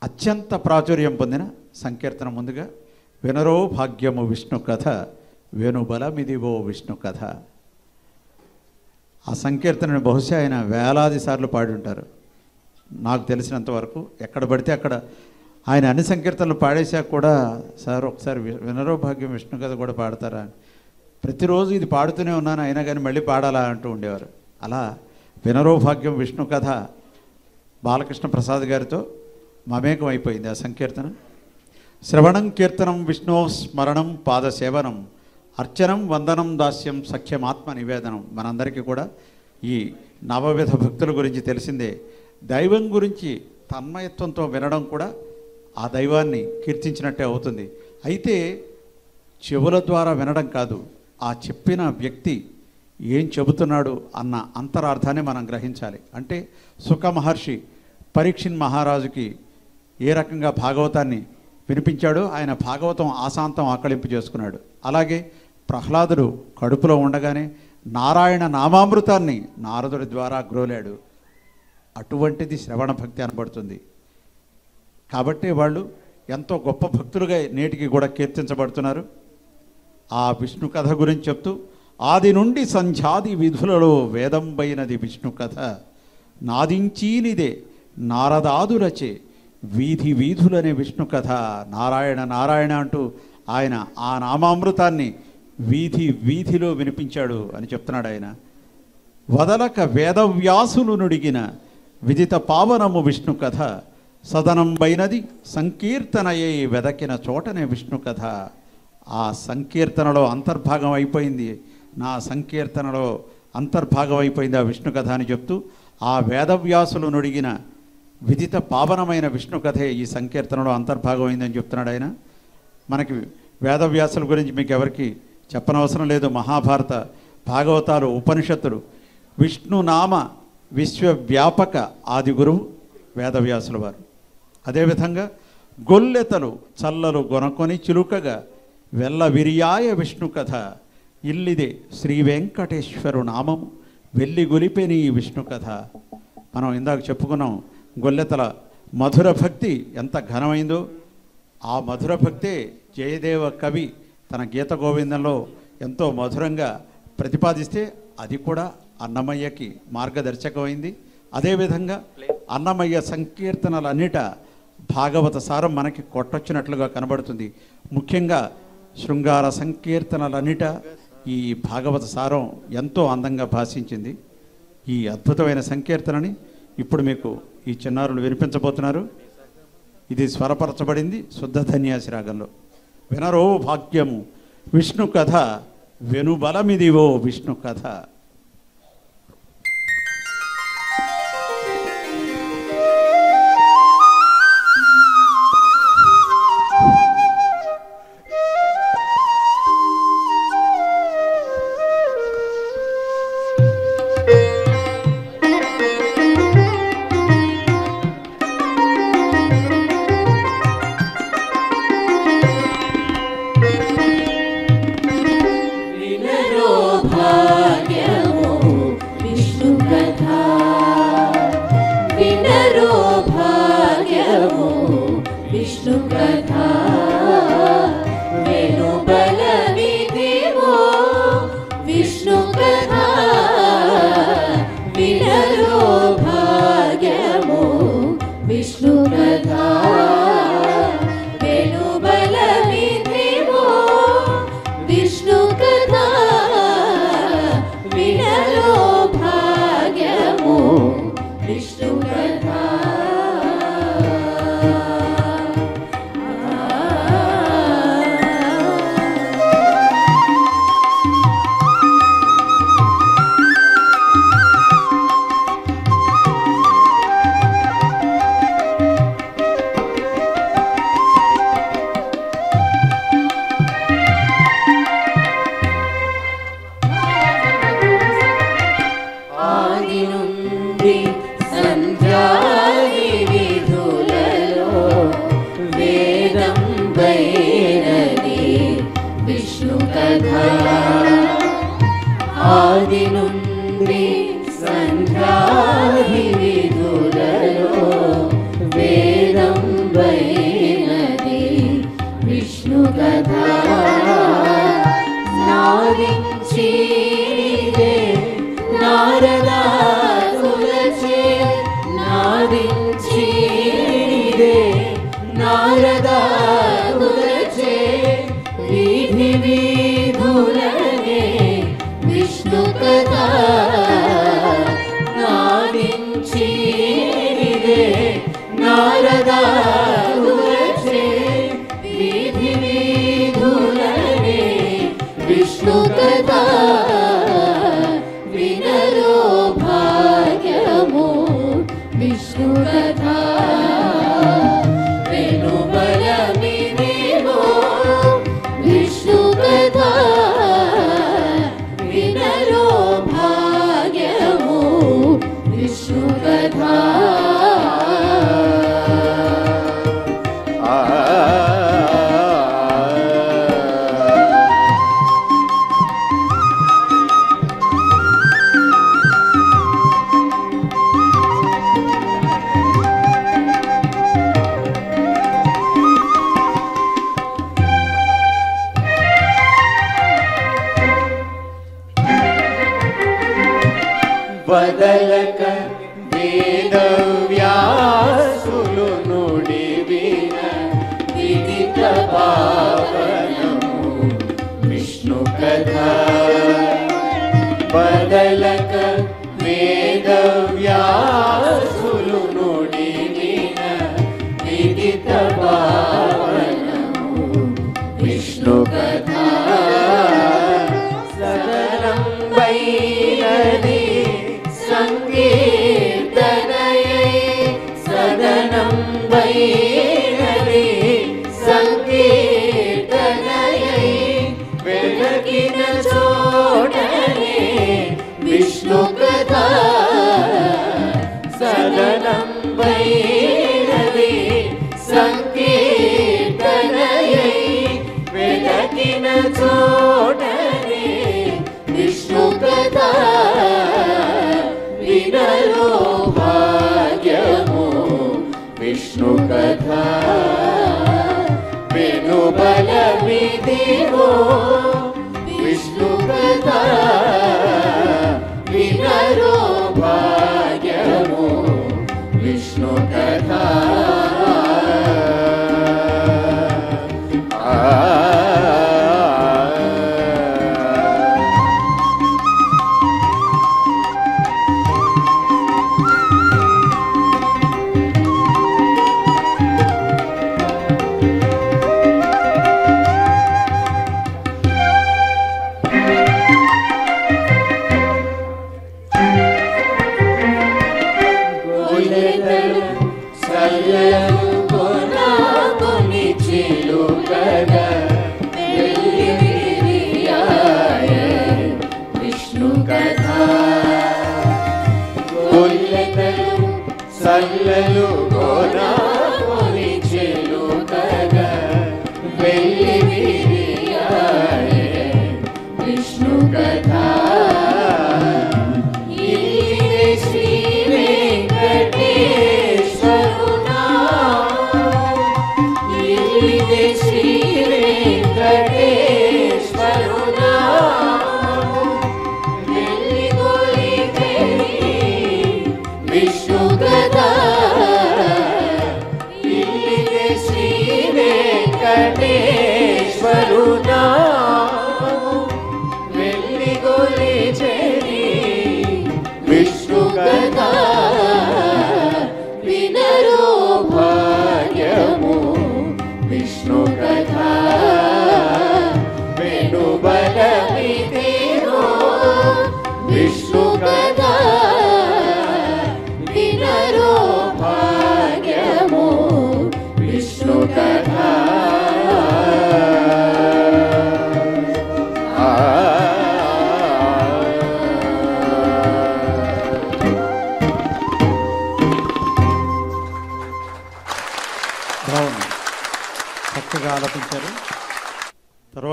అత్యంత ప్రాచుర్యం పొందిన సంకీర్తన ముందుగా వినరో భాగ్యము విష్ణు కథ వేణుబలమిదివో విష్ణు కథ. ఆ సంకీర్తనని బహుశా ఆయన వేలాది సార్లు పాడి ఉంటారు నాకు తెలిసినంతవరకు. ఎక్కడ పడితే అక్కడ ఆయన అన్ని సంకీర్తనలు పాడేశాక కూడా సార్ ఒకసారి వినరో భాగ్యం విష్ణు కథ కూడా పాడతారా, ప్రతిరోజు ఇది పాడుతూనే ఉన్నాను అయినా కానీ మళ్ళీ పాడాలా అంటూ ఉండేవారు. అలా వినరో భాగ్యం విష్ణు కథ బాలకృష్ణ ప్రసాద్ గారితో మమేకం అయిపోయింది ఆ సంకీర్తన. శ్రవణం కీర్తనం విష్ణు స్మరణం పాదసేవనం అర్చనం వందనం దాస్యం సఖ్యమాత్మ నివేదనం. మనందరికీ కూడా ఈ నవవిధ భక్తుల గురించి తెలిసిందే. దైవం గురించి తన్మయత్వంతో వినడం కూడా ఆ దైవాన్ని కీర్తించినట్టే అవుతుంది. అయితే చెవుల ద్వారా వినడం కాదు, ఆ చెప్పిన వ్యక్తి ఏం చెబుతున్నాడు అన్న అంతరార్థాన్ని మనం గ్రహించాలి. అంటే సుఖ మహర్షి పరీక్షిన్ మహారాజుకి ఏ రకంగా భాగవతాన్ని వినిపించాడో ఆయన భాగవతం ఆశాంతం ఆకళింపు చేసుకున్నాడు. అలాగే ప్రహ్లాదుడు కడుపులో ఉండగానే నారాయణ నామామృతాన్ని నారదుడి ద్వారా గ్రోలాడు. అటువంటిది శ్రవణ భక్తి అనబడుతుంది. కాబట్టి వాళ్ళు ఎంతో గొప్ప భక్తులుగా నేటికి కూడా కీర్తించబడుతున్నారు. ఆ విష్ణు కథ గురించి చెప్తూ ఆది నుండి సంధ్యాది విధులలో వేదంబైనది విష్ణు కథ నాదించీనిదే నారదాదులచే వీధి వీధులనే విష్ణు కథ. నారాయణ నారాయణ అంటూ ఆయన ఆ నామామృతాన్ని వీధి వీధిలో వినిపించాడు అని చెప్తున్నాడు ఆయన. వదలక వేదవ్యాసులు నుడిగిన విదిత పావనము విష్ణు కథ సదనంబైనది సంకీర్తనయే వెదకిన చోటనే విష్ణు కథ. ఆ సంకీర్తనలో అంతర్భాగం అయిపోయింది, నా సంకీర్తనలో అంతర్భాగం అయిపోయింది ఆ విష్ణు కథ అని చెప్తూ ఆ వేదవ్యాసులు నుడిగిన విదిత పావనమైన విష్ణు కథే ఈ సంకీర్తనలో అంతర్భాగం అయిందని చెప్తున్నాడు ఆయన. మనకి వేదవ్యాసుల గురించి మీకు ఎవరికి చెప్పనవసరం లేదు. మహాభారత భాగవతాలు ఉపనిషత్తులు విష్ణునామ విశ్వవ్యాపక ఆది గురువు వేదవ్యాసుల వారు. అదేవిధంగా గొల్లెతలు చల్లలు గొనకొని చిలుకగా వెల్ల విరియాయ విష్ణు కథ ఇల్లిదే శ్రీ వెంకటేశ్వరు నామము వెళ్ళి గొలిపెని ఈ విష్ణు కథ. మనం ఇందాక చెప్పుకున్నాం గొల్లెతల మధుర భక్తి ఎంత ఘనమైందో. ఆ మధుర భక్తే జయదేవ కవి తన గీత గోవిందంలో ఎంతో మధురంగా ప్రతిపాదిస్తే అది కూడా అన్నమయ్యకి మార్గదర్శకమైంది. అదేవిధంగా అన్నమయ్య సంకీర్తనలన్నిట భాగవత సారం మనకి కొట్టొచ్చినట్లుగా కనబడుతుంది. ముఖ్యంగా శృంగార సంకీర్తనలన్నిట ఈ భాగవత సారం ఎంతో అందంగా భాషించింది. ఈ అద్భుతమైన సంకీర్తనని ఇప్పుడు మీకు ఈ చిన్నారులు వినిపించబోతున్నారు. ఇది స్వరపరచబడింది శుద్ధ ధన్యాసి రాగంలో. వినరో భాగ్యము విష్ణు కథ వెనుబలమిదివో విష్ణు కథ. నారదాదులచే వీధి వీధులనే విష్ణు కథ నాదించినిదే నారదాదులచే వీధి వీధులనే విష్ణు కథ వినరో భాగ్యము విష్ణు కథ వెనుబలమిదిగో విష్ణు కథ వినరో భాగ్యము విష్ణు కథ వదలక వేదవ్యాసులు నుడివిన విదిత పావనము విష్ణు కథ వదలక వేదవ్యాసులు నుడివిన విదిత పావనము విష్ణు కథ సదనం వైనది సంకీర్తనయై సదనం వైనది సంకీర్తనయై వెలకిన చోటనే విష్ణు కథ సదనం వైనది సంకీర్తనయై వెలకిన చోటనే విష్ణు కథ వినరో భాగ్యము విష్ణు కథ వెనుబలమిదిగో విష్ణు కథ వినరో భాగ్యము విష్ణు కథ సల్లలు గోనాకొని చెలుకగా వెళ్ళి విరియాయే విష్ణు కథ ఇదే శ్రీ వెంకటేశ్వరునా ఇదే శ్రీ వెంకటేశ్వరునా విష్ణు కథ ఇల్లిదే శ్రీ వెంకటేశ్వరునా వెళ్ళి గొలిచెని విష్ణు కథ వినరో భాగ్యము విష్ణు కథ వెనుబలమిదిగో విష్ణు కథ వినరో భాగ్యము విష్ణు కథ బాగుంది, చక్కగా ఆలపించారు.